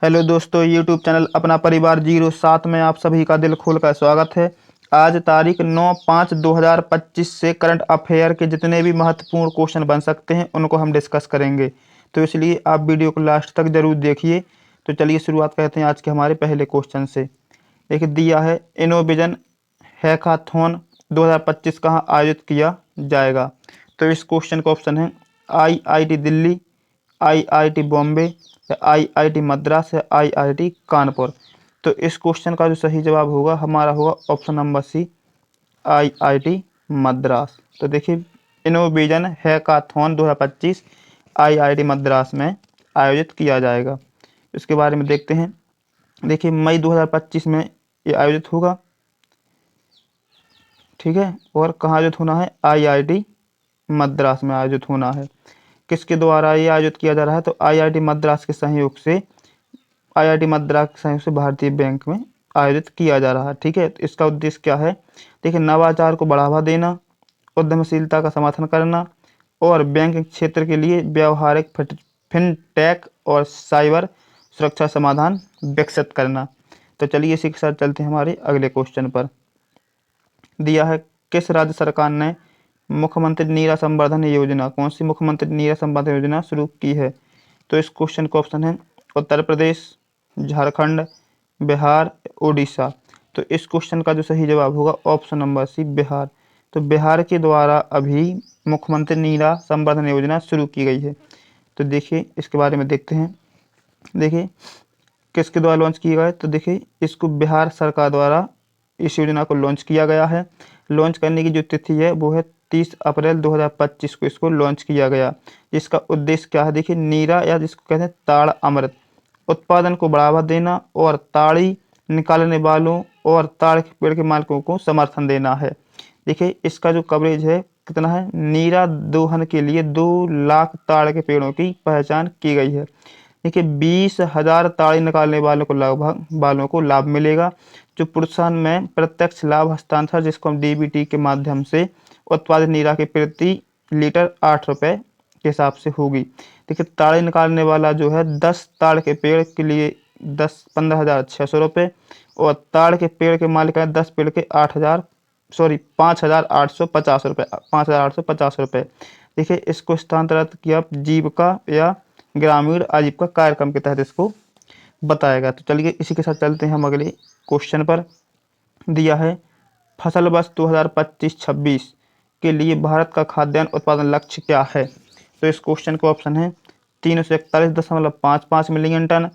Hello दोस्तों, YouTube channel अपना परिवार 07 में आप सभी का दिल खोलकर स्वागत है। आज तारीख 9/5/2025 से करंट अफेयर के जितने भी महत्वपूर्ण क्वेश्चन बन सकते हैं उनको हम डिस्कस करेंगे, तो इसलिए आप वीडियो को लास्ट तक जरूर देखिए। तो चलिए शुरुआत करते हैं आज के हमारे पहले क्वेश्चन से। एक दिया है, इनोविजन हैकाथॉन 2025 कहाँ आयोजित किया जाएगा। तो इस क्वेश्चन का ऑप्शन है IIT Delhi, IIT Bombay, IIT Madras या IIT कानपुर। तो इस क्वेश्चन का जो सही जवाब होगा हमारा होगा option number C, IIT Madras. तो देखिए, इनोवेशन हैकाथॉन 2025 IIT मद्रास में आयोजित किया जाएगा। इसके बारे में देखते हैं। देखिए, मई 2025 में ये आयोजित होगा, ठीक है। और कहाँ आयोजित होना है? IIT मद्रास में आयोजित होना है। किसके द्वारा ये आयोजित किया जा रहा है? तो IIT मद्रास के सहयोग से, IIT मद्रास के सहयोग से भारतीय बैंक में आयोजित किया जा रहा है, ठीक है। तो इसका उद्देश्य क्या है? देखिए, नवाचार को बढ़ावा देना, उद्यमशीलता का समर्थन करना और बैंकिंग क्षेत्र के लिए व्यावहारिक फिनटेक और साइबर सुरक्षा समाधान विकसित करना। तो चलिए इसी के साथ चलते हैं हमारे अगले क्वेश्चन पर। दिया है, किस राज्य सरकार ने मुख्यमंत्री नीरा संवर्धन योजना, कौन सी मुख्यमंत्री नीरा संवर्धन योजना शुरू की है? तो इस क्वेश्चन का ऑप्शन है उत्तर प्रदेश, झारखंड, बिहार, उड़ीसा। तो इस क्वेश्चन का जो सही जवाब होगा ऑप्शन नंबर सी, बिहार। तो बिहार के द्वारा अभी मुख्यमंत्री नीरा संवर्धन योजना शुरू की गई है। तो देखिए इसके बारे में देखते हैं। देखिए, किसके द्वारा लॉन्च किया गया है? तो देखिए, इसको बिहार सरकार द्वारा इस योजना को लॉन्च किया गया है। लॉन्च करने की जो तिथि है वो है 30 अप्रैल 2025 को इसको लॉन्च किया गया। इसका उद्देश्य क्या है? देखिए, नीरा या जिसको कहते हैं ताड़ अमृत उत्पादन को बढ़ावा देना और ताड़ी निकालने वालों और ताड़ के पेड़ के मालिकों को समर्थन देना है। देखिए, इसका जो कवरेज है कितना है? नीरा दोहन के लिए 2 लाख ताड़ के पेड़ों की पहचान की गई है। देखिए, 20,000 ताड़ी निकालने वालों को लाभ मिलेगा। जो प्रोत्साहन में प्रत्यक्ष लाभ हस्तांतरण, जिसको हम DBT के माध्यम से उत्पादित नीरा के प्रति लीटर 8 रुपये के हिसाब से होगी। देखिए, ताड़ी निकालने वाला जो है 10 ताड़ के पेड़ के लिए 15,600 रुपये और ताड़ के पेड़ के मालिक है 10 पेड़ के 5,850 रुपये, 5,850 रुपये। देखिए, इसको स्थानांतरित किया जीविका या ग्रामीण आजीविका कार्यक्रम के तहत इसको बताएगा। तो चलिए इसी के साथ चलते हैं हम अगले क्वेश्चन पर। दिया है, फसल वर्ष 2025-26 के लिए भारत का खाद्यान्न उत्पादन लक्ष्य क्या है? तो इस क्वेश्चन का ऑप्शन है 341.55 million tonne,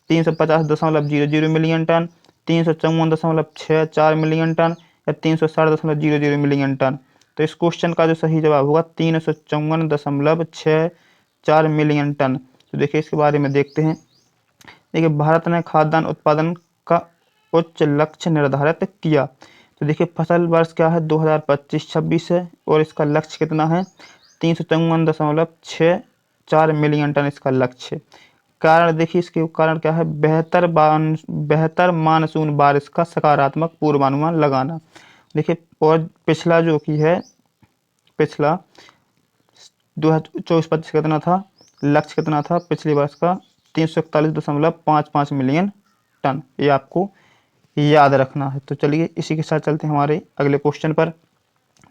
350.00 million tonne, 354.64 million tonne या 360.00 मिलियन टन। तो इस क्वेश्चन का जो सही जवाब होगा 354.64 मिलियन टन। तो देखिए इसके बारे में देखते हैं। देखिए, भारत ने खाद्यान्न उत्पादन का उच्च लक्ष्य निर्धारित किया। तो देखिए, फसल वर्ष क्या है? 2025-26 है और इसका लक्ष्य कितना है? 354.64 मिलियन टन इसका लक्ष्य। कारण देखिए, इसके कारण क्या है? बेहतर मानसून बारिश का सकारात्मक पूर्वानुमान लगाना। देखिए, और पिछला जो कि है, पिछला 2024-25 कितना था? लक्ष्य कितना था पिछले वर्ष का? 341.55 मिलियन टन। ये आपको याद रखना है। तो चलिए इसी के साथ चलते हैं हमारे अगले क्वेश्चन पर।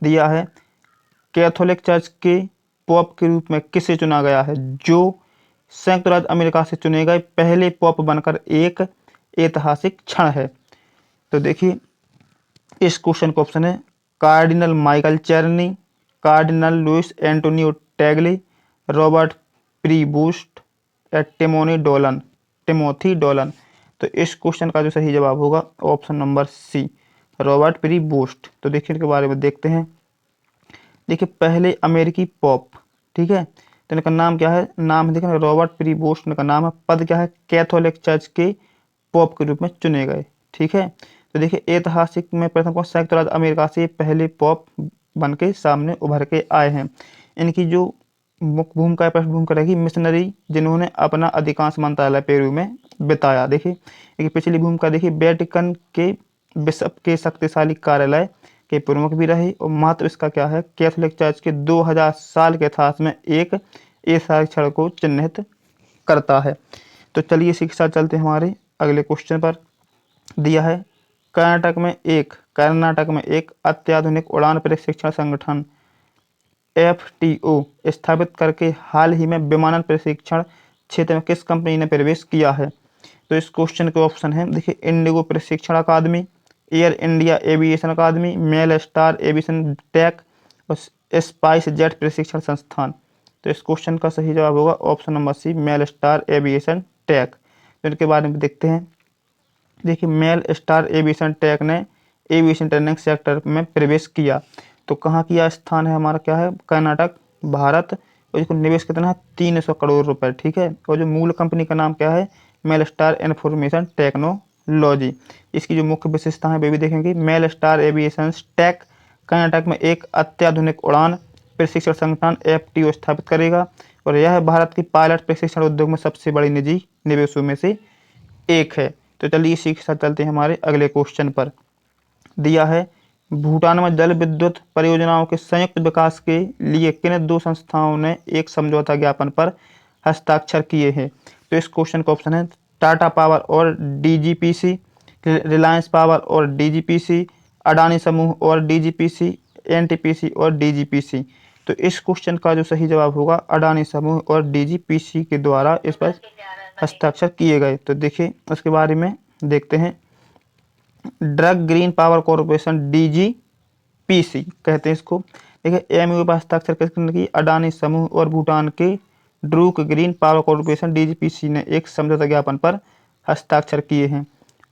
दिया है, कैथोलिक चर्च के पोप के रूप में किसे चुना गया है? जो संयुक्त राज्य अमेरिका से चुने गए पहले पोप बनकर एक ऐतिहासिक क्षण है। तो देखिए, इस क्वेश्चन का ऑप्शन है cardinal Michael Czerny, cardinal Luis Antonio Tagle, Robert Prevost या टिमोथी डोलन। तो इस क्वेश्चन का जो सही जवाब होगा ऑप्शन नंबर सी, रॉबर्ट प्रीबूस्ट। तो देखिए इनके बारे में देखते हैं। देखिए, पहले अमेरिकी पॉप, ठीक है। तो इनका नाम क्या है? नाम है, देखिए, रॉबर्ट प्रीबूस्ट इनका नाम है। पद क्या है? कैथोलिक चर्च के पॉप के रूप में चुने गए, ठीक है। तो देखिए, ऐतिहासिक में प्रथम को संयुक्त राज्य अमेरिका से पहले पॉप बन के सामने उभर के आए हैं। इनकी जो मुख्य भूमिका पृष्ठभूमि रहेगी मिशनरी, जिन्होंने अपना अधिकांश मंत्रालय पेरू में बिताया। देखिए, एक पिछली भूमिका देखिए, वेटिकन के बिशप के शक्तिशाली कार्यालय के प्रमुख भी रहे। और महत्व इसका क्या है? कैथोलिक चर्च के 2000 साल के इतिहास में एक ऐतिहासिक क्षण को चिन्हित करता है। तो चलिए इसी के साथ चलते हैं हमारे अगले क्वेश्चन पर। दिया है कर्नाटक में एक अत्याधुनिक उड़ान प्रशिक्षण संगठन FTO स्थापित करके हाल ही में विमानन प्रशिक्षण क्षेत्र में किस कंपनी ने प्रवेश किया है। तो इस क्वेश्चन के ऑप्शन है, देखिए, इंडिगो प्रशिक्षण अकादमी, एयर इंडिया एविएशन अकादमी, मेल स्टार एविएशन टेक और स्पाइस जेट प्रशिक्षण संस्थान। तो इस क्वेश्चन का सही जवाब होगा option number C, Mel Star aviation tech. तो इनके बारे में देखते हैं। देखिए, मेल स्टार एविएशन टेक ने एविएशन ट्रेनिंग सेक्टर में प्रवेश किया। तो कहाँ किया स्थान है हमारा, क्या है, कर्नाटक, भारत। और इसको निवेश कितना है, 300 करोड़ रुपए। ठीक है। और जो मूल कंपनी का नाम क्या है, मेल स्टार इन्फॉर्मेशन टेक्नोलॉजी। इसकी जो मुख्य विशेषता है वे भी देखेंगे। Mel Star aviation tech Karnataka में एक अत्याधुनिक उड़ान प्रशिक्षण संगठन FTO स्थापित करेगा और यह भारत की पायलट प्रशिक्षण उद्योग में सबसे बड़ी निजी निवेशों में से एक है। तो चलिए इसी के साथ चलते हैं हमारे अगले क्वेश्चन पर। दिया है भूटान में जल विद्युत परियोजनाओं के संयुक्त विकास के लिए किन दो संस्थाओं ने एक समझौता ज्ञापन पर हस्ताक्षर किए हैं। तो इस क्वेश्चन का ऑप्शन है टाटा पावर और DGPC, रिलायंस पावर और DGPC, अडानी समूह और DGPC, NTPC और DGPC। तो इस क्वेश्चन का जो सही जवाब होगा अडानी समूह और DGPC के द्वारा इस पर हस्ताक्षर किए गए। तो देखिए उसके बारे में देखते हैं। Drug green power corporation DGPC कहते हैं इसको। देखिए MOU पर हस्ताक्षर किसने की, अडानी समूह और भूटान के Druk green power corporation DGPC ने एक समझौता ज्ञापन पर हस्ताक्षर किए हैं।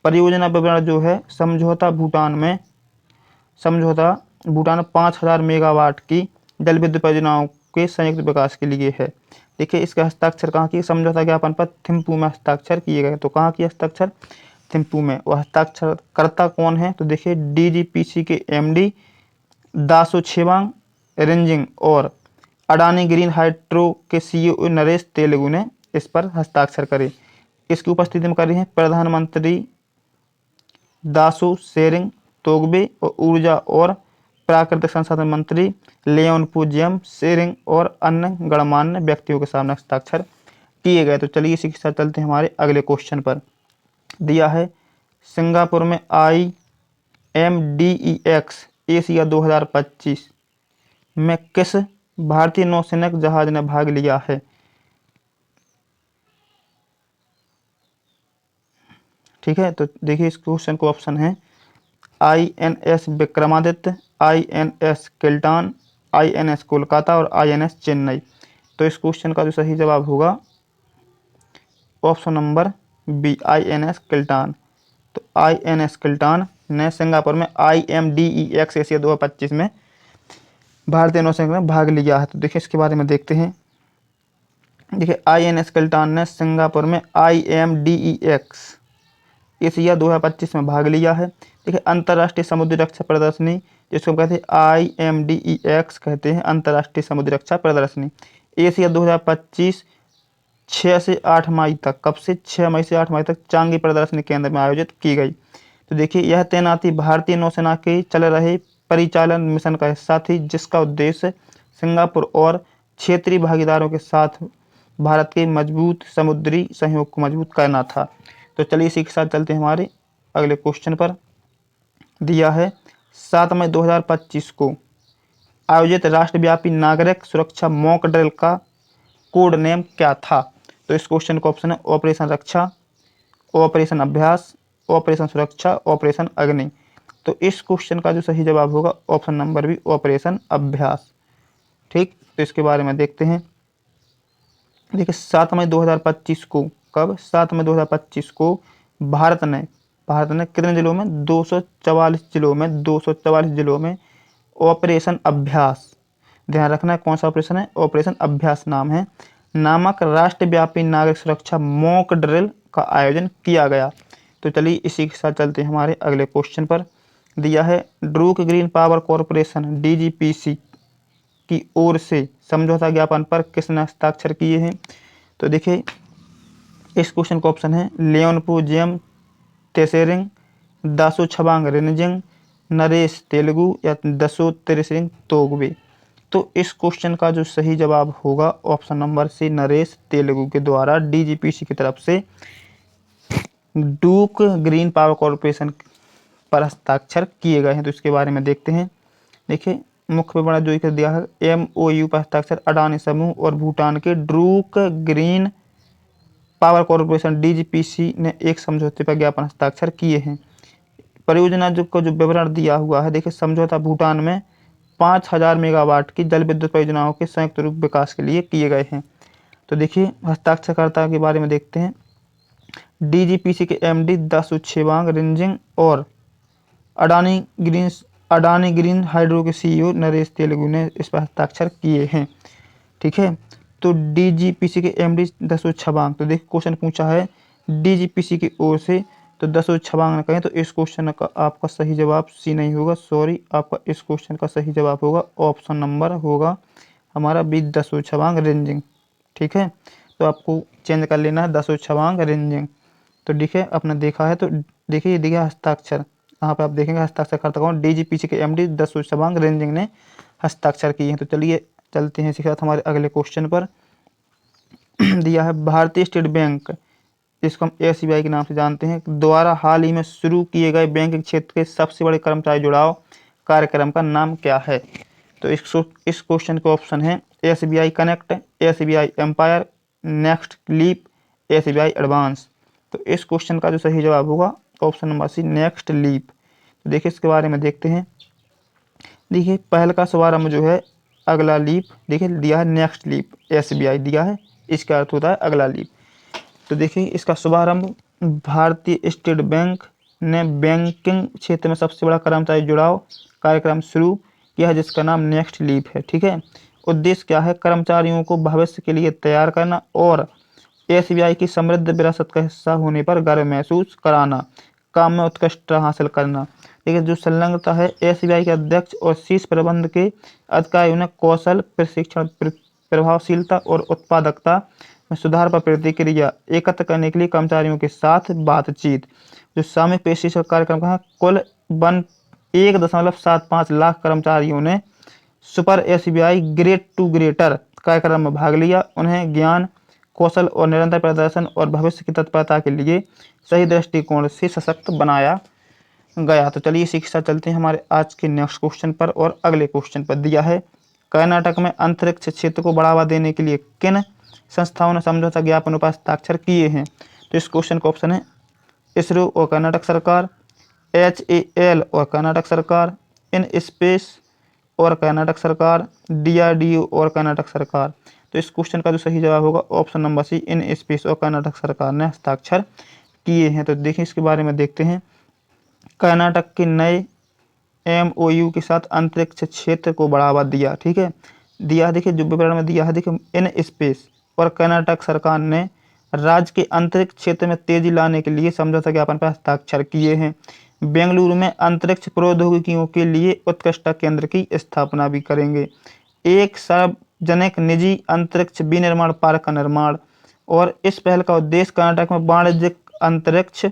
परियोजना विवरण जो है, समझौता भूटान 5000 मेगावाट की जल विद्युत परियोजनाओं के संयुक्त विकास के लिए है। देखिए इसका हस्ताक्षर कहाँ किए, समझौता ज्ञापन पर थिम्पू में हस्ताक्षर किए गए। तो कहाँ किए हस्ताक्षर, थिम्पू में। और हस्ताक्षरकर्ता कौन है, तो देखिए DGPC के MD दासो छेवांग रिंजिंग और अडानी ग्रीन हाइड्रो के CEO नरेश तेलुगु ने इस पर हस्ताक्षर करे। इसकी उपस्थिति में कर रही हैं प्रधानमंत्री दासो शेरिंग तोगबे और ऊर्जा और प्राकृतिक संसाधन मंत्री लेओनपो जियम शेरिंग और अन्य गणमान्य व्यक्तियों के सामने हस्ताक्षर किए गए। तो चलिए इसी के साथ चलते हैं हमारे अगले क्वेश्चन पर। दिया है सिंगापुर में IMDEX एशिया 2025 में किस भारतीय नौसैनिक जहाज ने भाग लिया है। ठीक है। तो देखिए इस क्वेश्चन को ऑप्शन है INS Vikramaditya, INS किल्टान, INS Kolkata और INS चेन्नई। तो इस क्वेश्चन का जो सही जवाब होगा ऑप्शन नंबर बी, INS किल्टान। तो INS किल्टान ने सिंगापुर में IMDEX एशिया 2025 में भारतीय नौसैनिक ने भाग लिया है। तो देखिए इसके बारे में देखते हैं। देखिए INS किल्टान ने सिंगापुर में IMDEX एशिया 2025 में भाग लिया है। देखिए अंतर्राष्ट्रीय समुद्री रक्षा प्रदर्शनी, जिसको कहते हैं IMDEX कहते हैं अंतर्राष्ट्रीय समुद्री रक्षा प्रदर्शनी, एशिया 2025 6 से 8 मई तक, कब से 6 मई से 8 मई तक चांगी प्रदर्शनी केंद्र में आयोजित की गई। तो देखिए यह तैनाती भारतीय नौसेना के चल रहे परिचालन मिशन का हिस्सा थी, जिसका उद्देश्य सिंगापुर और क्षेत्रीय भागीदारों के साथ भारत के मजबूत समुद्री सहयोग को मजबूत करना था। तो चलिए इसी के साथ चलते हैं हमारे अगले क्वेश्चन पर। दिया है 7 मई 2025 को आयोजित राष्ट्रव्यापी नागरिक सुरक्षा मॉक ड्रिल का कोड नेम क्या था। तो इस क्वेश्चन का ऑप्शन है ऑपरेशन रक्षा, ऑपरेशन अभ्यास, ऑपरेशन सुरक्षा, ऑपरेशन अग्नि। तो इस क्वेश्चन का जो सही जवाब होगा ऑप्शन नंबर बी, ऑपरेशन अभ्यास। ठीक। तो इसके बारे में देखते हैं। देखिए 7 मई 2025 को, कब, 7 मई 2025 को भारत ने कितने जिलों में, 244 जिलों में ऑपरेशन अभ्यास, ध्यान रखना है कौन सा ऑपरेशन है, ऑपरेशन अभ्यास नाम है, नामक राष्ट्रव्यापी नागरिक सुरक्षा मॉक ड्रिल का आयोजन किया गया। तो चलिए इसी के साथ चलते हैं हमारे अगले क्वेश्चन पर। दिया है Druk green power corporation DGPC की ओर से समझौता ज्ञापन पर किसने हस्ताक्षर किए हैं। तो देखिए इस क्वेश्चन का ऑप्शन है लेओनपो जियम तेसेरिंग, दासो छबांग रिनजिंग, नरेश तेलुगु या दसो तेरेसिंग तोगबे। तो इस क्वेश्चन का जो सही जवाब होगा option number C, Naresh Telugu के द्वारा डीजीपीसी की तरफ से ड्यूक ग्रीन पावर कॉरपोरेशन पर हस्ताक्षर किए गए हैं। तो इसके बारे में देखते हैं। देखिए मुख्य विवरण जो इसे दिया है, MOU पर हस्ताक्षर अडानी समूह और भूटान के ड्यूक ग्रीन पावर कॉरपोरेशन डीजीपीसी ने एक समझौते पर ज्ञापन हस्ताक्षर किए हैं। परियोजना को जो विवरण दिया हुआ है, देखिए समझौता भूटान में 5000 मेगावाट की जल विद्युत परियोजनाओं के संयुक्त रूप विकास के लिए किए गए हैं। तो देखिए हस्ताक्षरकर्ता के बारे में देखते हैं। डीजीपीसी के MD दासु छेवांग रिंजिंग और अडानी ग्रीन हाइड्रो के CEO नरेश तेलुगु ने इस पर हस्ताक्षर किए हैं। ठीक है, तो डीजीपीसी के MD दासु छेवांग, तो देखिए क्वेश्चन पूछा है डीजीपीसी की ओर से, तो दासु छेवांग ने कहें, तो इस क्वेश्चन का आपका सही जवाब सी नहीं होगा, सॉरी, आपका इस क्वेश्चन का सही जवाब होगा ऑप्शन नंबर होगा हमारा बी, दासु छेवांग रिंजिंग। ठीक है, तो आपको चेंज कर लेना है दासु छेवांग रिंजिंग। तो देखिए अपने देखा है, तो देखिए ये दिया हस्ताक्षर, यहाँ पर आप देखेंगे हस्ताक्षरकर्ता कौन, डीजीपीसी के MD दासु छेवांग रिंजिंग ने हस्ताक्षर किए हैं। तो चलिए चलते हैं इसके साथ हमारे अगले क्वेश्चन पर। दिया है भारतीय स्टेट बैंक, जिसको हम SBI के नाम से जानते हैं, द्वारा हाल ही में शुरू किए गए बैंकिंग क्षेत्र के सबसे बड़े कर्मचारी जुड़ाव कार्यक्रम का नाम क्या है। तो इस क्वेश्चन के ऑप्शन है SBI connect, SBI empire, next leap, SBI advance. तो इस क्वेश्चन का जो सही जवाब होगा option number C, next leap. तो देखिए इसके बारे में देखते हैं। देखिए पहल का शुभारंभ जो है अगला लीप, देखिए दिया है नेक्स्ट लीप, SBI दिया है, इसका अर्थ होता है अगला लीप। तो देखिए इसका शुभारंभ भारतीय स्टेट बैंक ने बैंकिंग क्षेत्र में सबसे बड़ा कर्मचारी जुड़ाव कार्यक्रम शुरू किया है, जिसका नाम नेक्स्ट लीप है। ठीक है, उद्देश्य क्या है, कर्मचारियों को भविष्य के लिए तैयार करना और SBI की समृद्ध विरासत का हिस्सा होने पर गर्व महसूस कराना, काम में उत्कृष्टता हासिल करना। देखिए जो संलग्नता है, SBI के अध्यक्ष और शीर्ष प्रबंध के अधिकारियों ने कौशल प्रशिक्षण, प्रभावशीलता और उत्पादकता में सुधार पर प्रतिक्रिया एकत्र करने के लिए कर्मचारियों के साथ बातचीत। जो सामूहिक प्रशिक्षण कार्यक्रम का कुल 1.75 लाख कर्मचारियों ने super SBI great to greater कार्यक्रम में भाग लिया। उन्हें ज्ञान, कौशल और निरंतर प्रदर्शन और भविष्य की तत्परता के लिए सही दृष्टिकोण से सशक्त बनाया गया। तो चलिए शिक्षा चलते हैं हमारे आज के नेक्स्ट क्वेश्चन पर और अगले क्वेश्चन पर। दिया है कर्नाटक में अंतरिक्ष क्षेत्र को बढ़ावा देने के लिए किन संस्थाओं ने समझौता ज्ञापनों पर हस्ताक्षर किए हैं। तो इस क्वेश्चन का ऑप्शन है इसरो और कर्नाटक सरकार, HAL और कर्नाटक सरकार, इन स्पेस और कर्नाटक सरकार, DRDO और कर्नाटक सरकार। तो इस क्वेश्चन का जो सही जवाब होगा option number C, in space और कर्नाटक सरकार ने हस्ताक्षर किए हैं। तो देखिए इसके बारे में देखते हैं। कर्नाटक के नए MOU के साथ अंतरिक्ष क्षेत्र को बढ़ावा दिया। ठीक है, दिया देखिए जो विवरण में दिया है, देखिए इन स्पेस और कर्नाटक सरकार ने राज्य के अंतरिक्ष क्षेत्र में तेजी लाने के लिए समझौता ज्ञापन पर हस्ताक्षर किए हैं। बेंगलुरु में अंतरिक्ष प्रौद्योगिकियों के लिए उत्कृष्टता केंद्र की स्थापना भी करेंगे। एक सार्वजनिक निजी अंतरिक्ष विनिर्माण पार्क का निर्माण, और इस पहल का उद्देश्य कर्नाटक में वाणिज्यिक अंतरिक्ष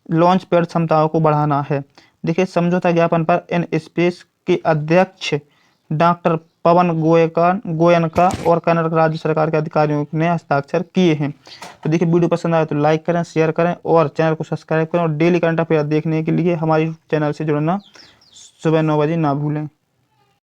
लॉन्च पैड क्षमताओं को बढ़ाना है। देखिए समझौता ज्ञापन पर इन स्पेस के अध्यक्ष डॉक्टर पवन गोयनका और कर्नाटक राज्य सरकार के अधिकारियों ने हस्ताक्षर किए हैं। तो देखिए वीडियो पसंद आए तो लाइक करें, शेयर करें और चैनल को सब्सक्राइब करें, और डेली करंट अफेयर देखने के लिए हमारे चैनल से जुड़ना सुबह 9 बजे ना भूलें।